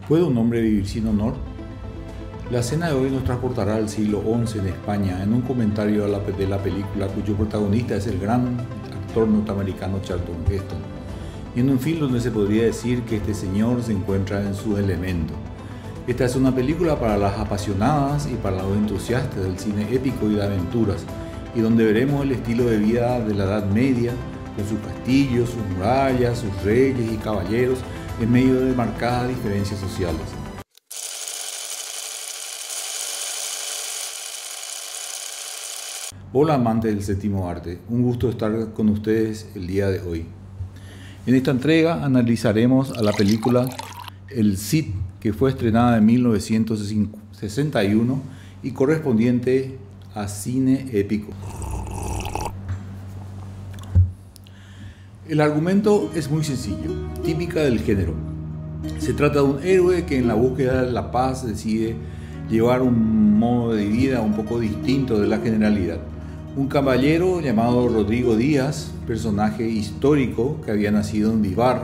¿Puede un hombre vivir sin honor? La escena de hoy nos transportará al siglo XI en España, en un comentario de la película cuyo protagonista es el gran actor norteamericano Charlton Heston, y en un film donde se podría decir que este señor se encuentra en su elemento. Esta es una película para las apasionadas y para los entusiastas del cine épico y de aventuras, y donde veremos el estilo de vida de la Edad Media, con sus castillos, sus murallas, sus reyes y caballeros, en medio de marcadas diferencias sociales. Hola amantes del séptimo arte, un gusto estar con ustedes el día de hoy. En esta entrega analizaremos a la película El Cid, que fue estrenada en 1961 y correspondiente a cine épico. El argumento es muy sencillo, típica del género. Se trata de un héroe que en la búsqueda de la paz decide llevar un modo de vida un poco distinto de la generalidad. Un caballero llamado Rodrigo Díaz, personaje histórico que había nacido en Vivar,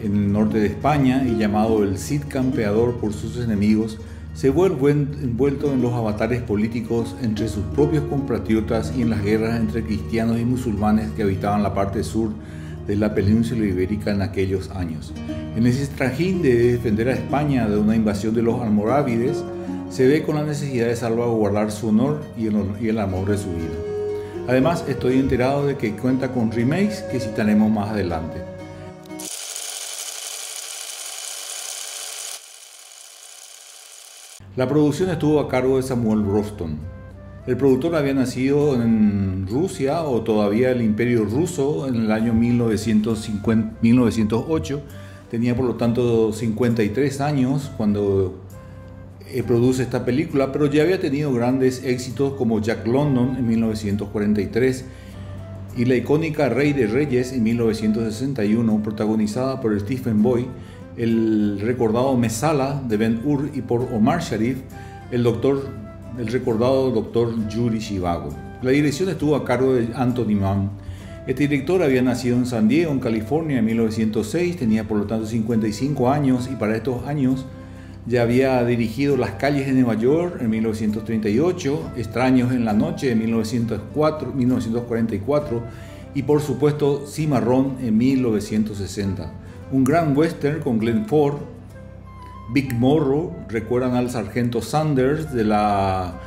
en el norte de España, y llamado el Cid campeador por sus enemigos, se vuelve envuelto en los avatares políticos entre sus propios compatriotas y en las guerras entre cristianos y musulmanes que habitaban la parte sur de la península ibérica en aquellos años. En ese trajín de defender a España de una invasión de los almorávides, se ve con la necesidad de salvaguardar su honor y el amor de su vida. Además, estoy enterado de que cuenta con remakes que citaremos más adelante. La producción estuvo a cargo de Samuel Broston. El productor había nacido en Rusia o todavía el Imperio Ruso en el año 1908. Tenía por lo tanto 53 años cuando produce esta película, pero ya había tenido grandes éxitos como Jack London en 1943 y la icónica Rey de Reyes en 1961, protagonizada por Stephen Boy, el recordado Messala de Ben-Hur y por Omar Sharif, el recordado Dr. Yuri Zhivago. La dirección estuvo a cargo de Anthony Mann. Este director había nacido en San Diego, en California, en 1906, tenía por lo tanto 55 años y para estos años ya había dirigido Las calles de Nueva York en 1938, Extraños en la noche en 1944 y por supuesto Cimarrón en 1960. Un gran western con Glenn Ford, Big Morrow, recuerdan al sargento Sanders de la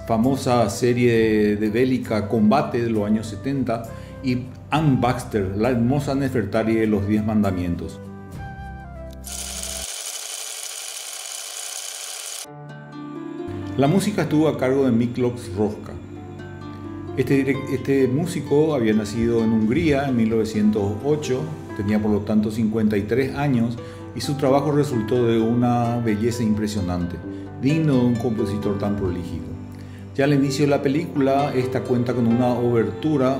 famosa serie de bélica Combate de los años 70, y Ann Baxter, la hermosa Nefertari de los 10 mandamientos. La música estuvo a cargo de Miklos Rozsa. Este músico había nacido en Hungría en 1908, tenía por lo tanto 53 años y su trabajo resultó de una belleza impresionante, digno de un compositor tan prolífico. Ya al inicio de la película, esta cuenta con una obertura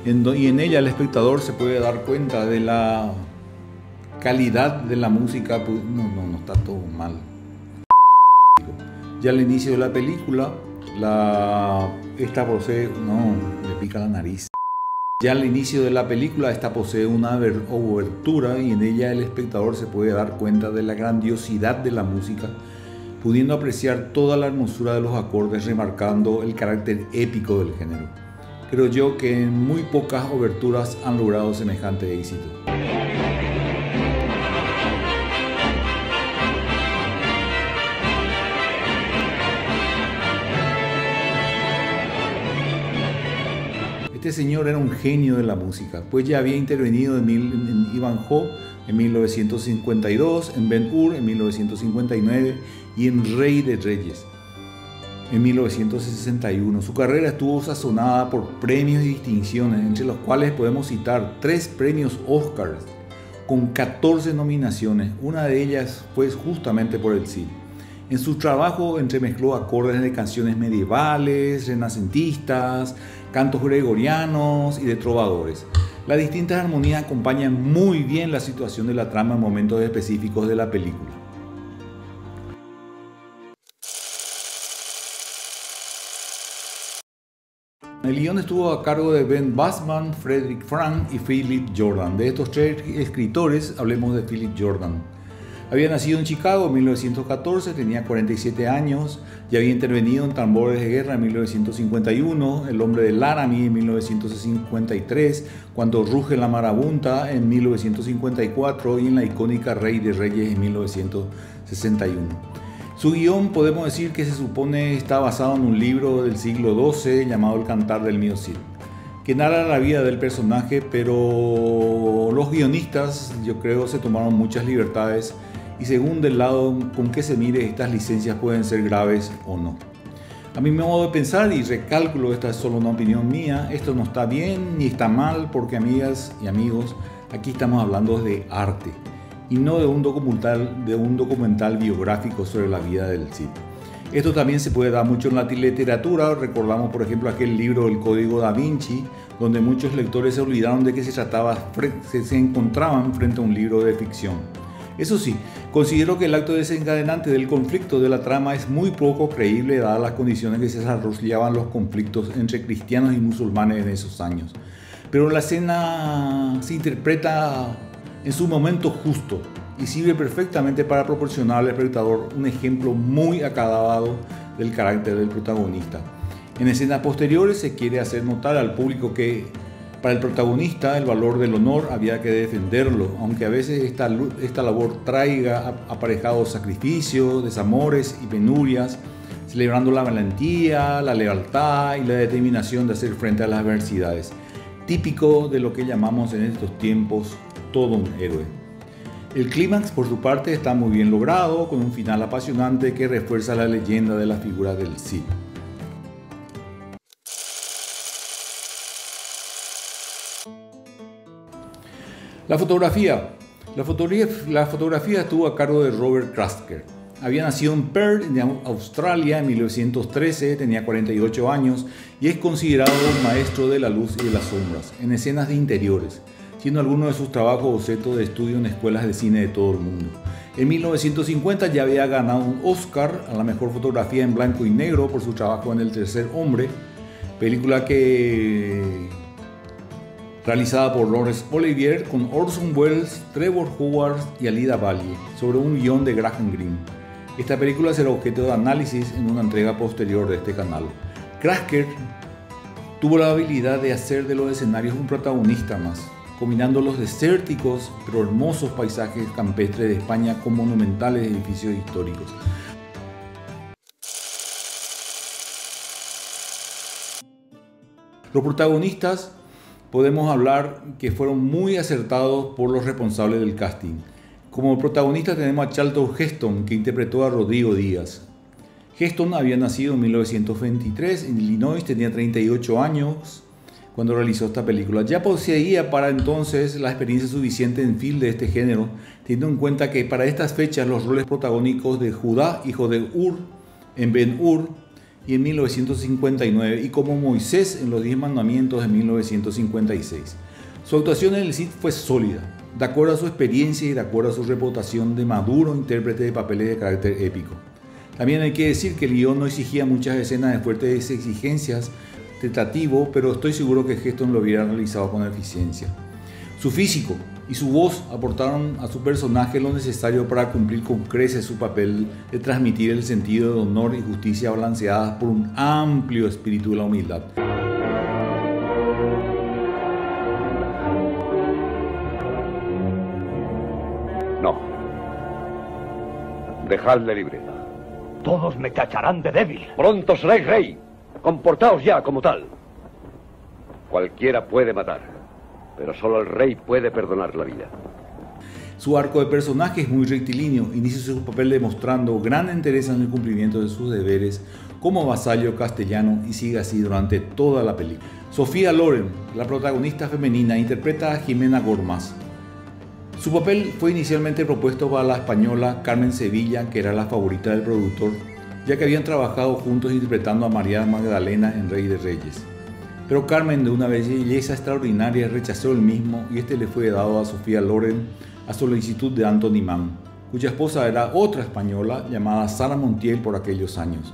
y en ella el espectador se puede dar cuenta de la calidad de la música. Pues, no está todo mal. Ya al inicio de la película, esta posee una obertura y en ella el espectador se puede dar cuenta de la grandiosidad de la música, pudiendo apreciar toda la hermosura de los acordes, remarcando el carácter épico del género. Creo yo que en muy pocas oberturas han logrado semejante éxito. Este señor era un genio de la música, pues ya había intervenido en Ivanhoe en 1952, en Ben-Hur en 1959 y en Rey de Reyes en 1961. Su carrera estuvo sazonada por premios y distinciones, entre los cuales podemos citar 3 premios Oscars con 14 nominaciones. Una de ellas fue justamente por el Cid. En su trabajo entremezcló acordes de canciones medievales, renacentistas, cantos gregorianos y de trovadores. Las distintas armonías acompañan muy bien la situación de la trama en momentos específicos de la película. El guión estuvo a cargo de Ben Bassman, Frederick Frank y Philip Jordan. De estos 3 escritores, hablemos de Philip Jordan. Había nacido en Chicago en 1914, tenía 47 años, ya había intervenido en Tambores de Guerra en 1951, El hombre de Laramie en 1953, Cuando ruge la marabunta en 1954 y en la icónica Rey de Reyes en 1961. Su guión podemos decir que se supone está basado en un libro del siglo XII llamado El Cantar del Mío Cid, que narra la vida del personaje, pero los guionistas yo creo se tomaron muchas libertades y según del lado con que se mire estas licencias pueden ser graves o no. A mi modo de pensar y recálculo, esta es solo una opinión mía, esto no está bien ni está mal porque amigas y amigos, aquí estamos hablando de arte y no de un documental biográfico sobre la vida del Cid. Esto también se puede dar mucho en la literatura. Recordamos por ejemplo aquel libro El Código Da Vinci, donde muchos lectores se olvidaron de que se encontraban frente a un libro de ficción. Eso sí, considero que el acto desencadenante del conflicto de la trama es muy poco creíble dadas las condiciones que se desarrollaban los conflictos entre cristianos y musulmanes en esos años. Pero la escena se interpreta en su momento justo y sirve perfectamente para proporcionar al espectador un ejemplo muy acabado del carácter del protagonista. En escenas posteriores se quiere hacer notar al público que para el protagonista el valor del honor había que defenderlo, aunque a veces esta labor traiga aparejados sacrificios, desamores y penurias, celebrando la valentía, la lealtad y la determinación de hacer frente a las adversidades, típico de lo que llamamos en estos tiempos todo un héroe. El clímax, por su parte, está muy bien logrado, con un final apasionante que refuerza la leyenda de la figura del Cid. La fotografía estuvo a cargo de Robert Krasker. Había nacido en Perth, en Australia, en 1913, tenía 48 años y es considerado un maestro de la luz y de las sombras, en escenas de interiores, siendo algunos de sus trabajos objeto de estudio en escuelas de cine de todo el mundo. En 1950 ya había ganado un Oscar a la mejor fotografía en blanco y negro por su trabajo en El tercer hombre, película realizada por Laurence Olivier con Orson Welles, Trevor Howard y Alida Valli, sobre un guión de Graham Greene. Esta película será objeto de análisis en una entrega posterior de este canal. Krasker tuvo la habilidad de hacer de los escenarios un protagonista más, combinando los desérticos pero hermosos paisajes campestres de España con monumentales edificios históricos. Los protagonistas podemos hablar que fueron muy acertados por los responsables del casting. Como protagonista tenemos a Charlton Heston, que interpretó a Rodrigo Díaz. Heston había nacido en 1923 en Illinois, tenía 38 años cuando realizó esta película. Ya poseía para entonces la experiencia suficiente en film de este género, teniendo en cuenta que para estas fechas los roles protagónicos de Judá, hijo de Ur, en Ben-Hur, y en 1959, y como Moisés en los 10 mandamientos de 1956. Su actuación en el Cid fue sólida, de acuerdo a su experiencia y de acuerdo a su reputación de maduro intérprete de papeles de carácter épico. También hay que decir que el guión no exigía muchas escenas de fuertes exigencias tentativo, pero estoy seguro que Heston lo hubiera realizado con eficiencia. Su físico y su voz aportaron a su personaje lo necesario para cumplir con creces su papel de transmitir el sentido de honor y justicia balanceadas por un amplio espíritu de la humildad. No. Dejadle libre. Todos me tacharán de débil. Pronto seréis rey. Comportaos ya como tal. Cualquiera puede matar, pero solo el rey puede perdonar la vida. Su arco de personaje es muy rectilíneo, inicia su papel demostrando gran interés en el cumplimiento de sus deberes como vasallo castellano y sigue así durante toda la película. Sophia Loren, la protagonista femenina, interpreta a Jimena Gormaz. Su papel fue inicialmente propuesto para la española Carmen Sevilla, que era la favorita del productor, ya que habían trabajado juntos interpretando a María Magdalena en Rey de Reyes. Pero Carmen, de una belleza extraordinaria, rechazó el mismo y este le fue dado a Sophia Loren a solicitud de Anthony Mann, cuya esposa era otra española llamada Sara Montiel por aquellos años.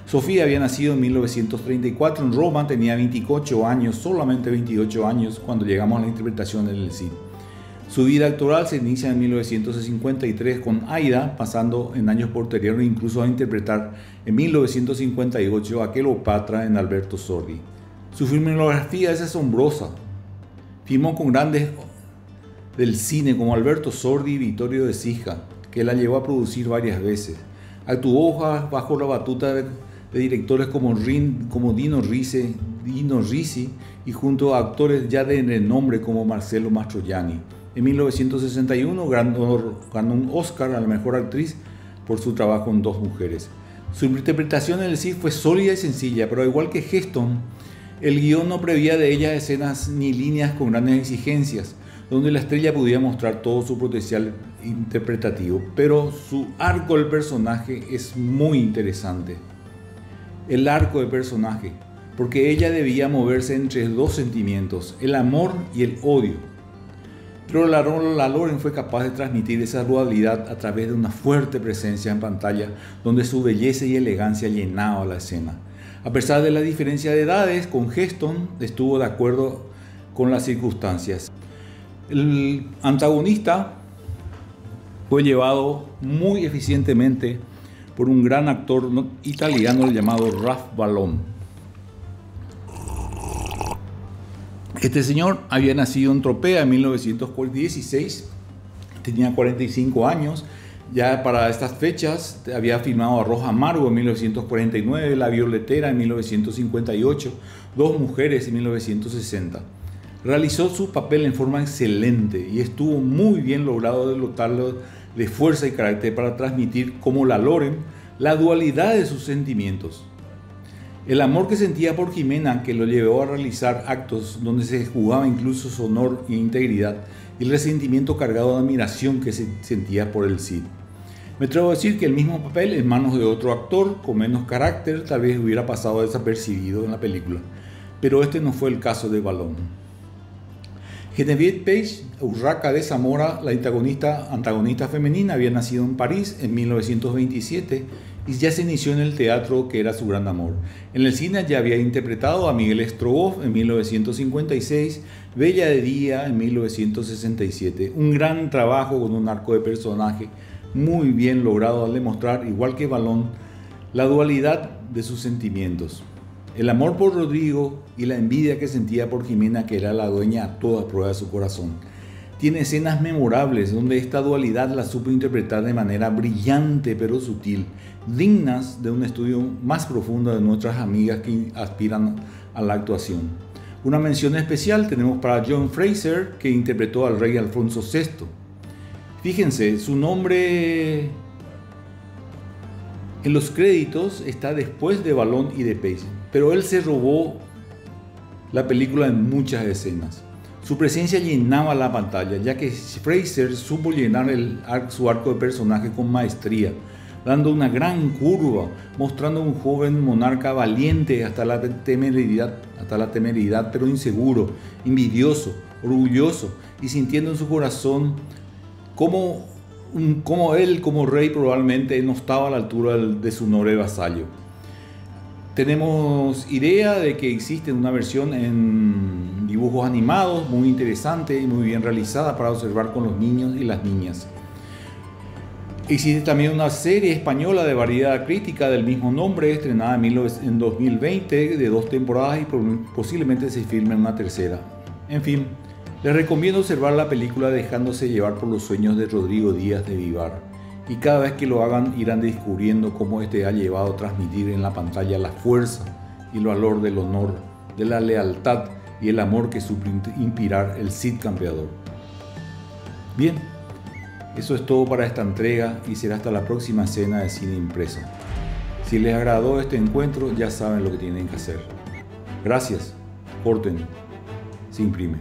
Sofía había nacido en 1934 en Roma, tenía 28 años, solamente 28 años, cuando llegamos a la interpretación del Cid. Su vida actoral se inicia en 1953 con Aida, pasando en años posteriores incluso a interpretar en 1958 a Cleopatra en Alberto Sordi. Su filmografía es asombrosa. Filmó con grandes del cine como Alberto Sordi y Vittorio De Sica, que la llevó a producir varias veces. Actuó bajo la batuta de directores como Dino Risi y junto a actores ya de renombre como Marcello Mastroianni. En 1961 ganó un Oscar a la mejor actriz por su trabajo en Dos mujeres. Su interpretación en el Cid fue sólida y sencilla, pero igual que Heston, el guión no prevía de ella escenas ni líneas con grandes exigencias, donde la estrella podía mostrar todo su potencial interpretativo, pero su arco del personaje es muy interesante. El arco del personaje, porque ella debía moverse entre dos sentimientos, el amor y el odio. Pero la Loren fue capaz de transmitir esa dualidad a través de una fuerte presencia en pantalla, donde su belleza y elegancia llenaba la escena. A pesar de la diferencia de edades, con Heston estuvo de acuerdo con las circunstancias. El antagonista fue llevado muy eficientemente por un gran actor italiano llamado Ralph Ballon. Este señor había nacido en Tropea en 1916, tenía 45 años, ya para estas fechas había filmado Arroz Amargo en 1949, La Violetera en 1958, Dos mujeres en 1960. Realizó su papel en forma excelente y estuvo muy bien logrado de dotarlo de fuerza y carácter para transmitir como la Loren la dualidad de sus sentimientos. El amor que sentía por Jimena, que lo llevó a realizar actos donde se jugaba incluso su honor e integridad, y el resentimiento cargado de admiración que se sentía por el Cid. Me atrevo a decir que el mismo papel en manos de otro actor con menos carácter tal vez hubiera pasado desapercibido en la película, pero este no fue el caso de Ballon. Genevieve Page, Urraca de Zamora, la antagonista femenina, había nacido en París en 1927 y ya se inició en el teatro, que era su gran amor. En el cine ya había interpretado a Miguel Strogoff en 1956, Bella de Día en 1967. Un gran trabajo con un arco de personaje muy bien logrado al demostrar, igual que Ballon, la dualidad de sus sentimientos. El amor por Rodrigo y la envidia que sentía por Jimena, que era la dueña a toda prueba de su corazón. Tiene escenas memorables donde esta dualidad la supo interpretar de manera brillante pero sutil, dignas de un estudio más profundo de nuestras amigas que aspiran a la actuación. Una mención especial tenemos para John Fraser, que interpretó al rey Alfonso VI. Fíjense, su nombre en los créditos está después de Ballon y de Page, pero él se robó la película en muchas escenas. Su presencia llenaba la pantalla, ya que Fraser supo llenar su arco de personaje con maestría, dando una gran curva, mostrando a un joven monarca valiente hasta la temeridad, pero inseguro, envidioso, orgulloso y sintiendo en su corazón como él, como rey, probablemente no estaba a la altura de su noble vasallo. Tenemos idea de que existe una versión en dibujos animados muy interesante y muy bien realizada para observar con los niños y las niñas. Existe también una serie española de variedad crítica del mismo nombre, estrenada en 2020, de 2 temporadas y posiblemente se filme una tercera. En fin, les recomiendo observar la película dejándose llevar por los sueños de Rodrigo Díaz de Vivar. Y cada vez que lo hagan irán descubriendo cómo este ha llevado a transmitir en la pantalla la fuerza y el valor del honor, de la lealtad y el amor que supo inspirar el Cid campeador. Bien, eso es todo para esta entrega y será hasta la próxima escena de Cine Impreso. Si les agradó este encuentro, ya saben lo que tienen que hacer. Gracias, corten, se imprime.